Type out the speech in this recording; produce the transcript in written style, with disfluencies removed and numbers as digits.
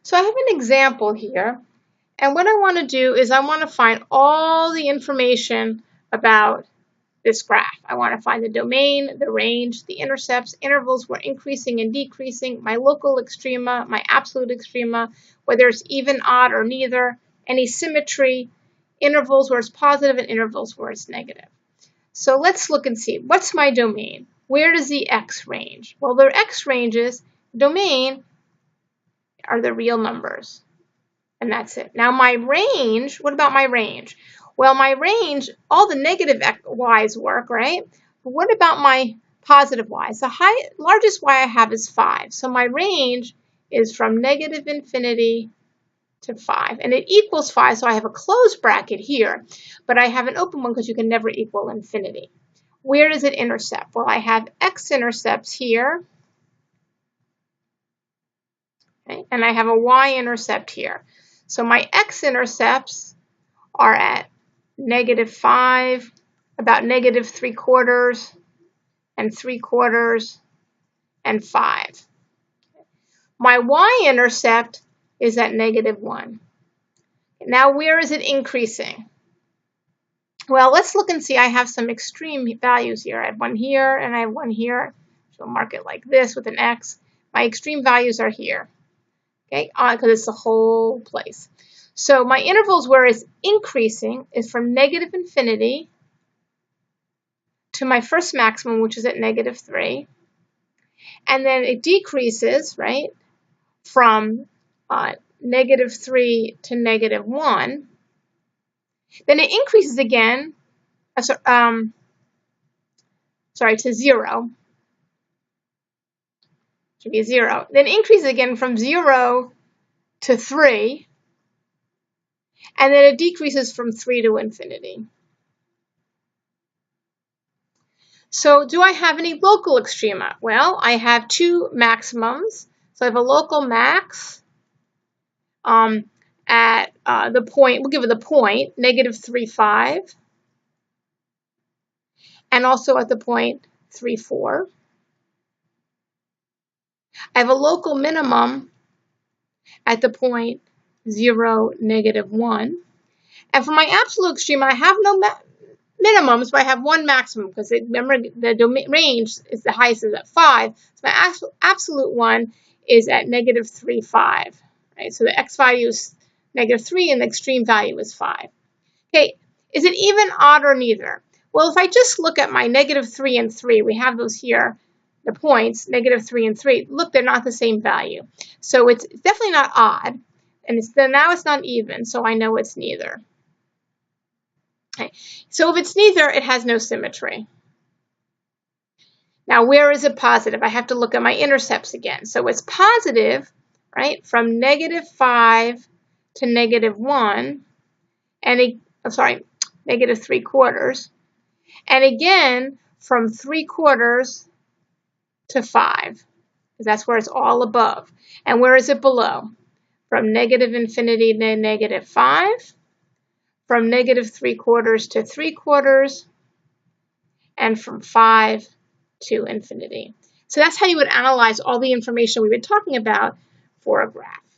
So I have an example here, and what I want to do is I want to find all the information about this graph. I want to find the domain, the range, the intercepts, intervals where increasing and decreasing, my local extrema, my absolute extrema, whether it's even, odd, or neither, any symmetry, intervals where it's positive and intervals where it's negative. So let's look and see. What's my domain? Where does the x range? Well, the x ranges, domain, are the real numbers. And that's it. Now my range, what about my range? Well, my range, all the negative y's work, right? But what about my positive y's? The largest y I have is 5. So my range is from negative infinity to 5. And it equals 5, so I have a closed bracket here. But I have an open one because you can never equal infinity. Where does it intercept? Well, I have x-intercepts here. Okay, and I have a y-intercept here. So my x-intercepts are at -5, about -3/4, and 3/4, and 5. My y-intercept is at -1. Now where is it increasing? Well, let's look and see. I have some extreme values here. I have one here and I have one here. So I'll mark it like this with an X. My extreme values are here. Okay, because it's the whole place. So my intervals where it's increasing is from negative infinity to my first maximum, which is at -3. And then it decreases, right, from -3 to -1. Then it increases again, to 0. Should be 0. Then increases again from 0 to 3. And then it decreases from 3 to infinity. So do I have any local extrema? Well, I have 2 maximums. So I have a local max at the point, we'll give it the point, -3,5. And also at the point 3,4. I have a local minimum at the point 0, -1. And for my absolute extreme, I have no minimums, but I have one maximum because remember the domain range is the highest is at 5. So my absolute one is at -3,5. Right? So the x value is -3 and the extreme value is 5. Okay, is it even, odd, or neither? Well, if I just look at my -3 and 3, we have those here, the points, -3 and 3. Look, they're not the same value. So it's definitely not odd. And now it's not even, so I know it's neither. Okay. So if it's neither, it has no symmetry. Now, where is it positive? I have to look at my intercepts again. So it's positive, right, from -5 to -1, and -3/4, and again from 3/4 to 5, because that's where it's all above. And where is it below? From negative infinity to -5, from -3/4 to 3/4, and from 5 to infinity. So that's how you would analyze all the information we've been talking about for a graph.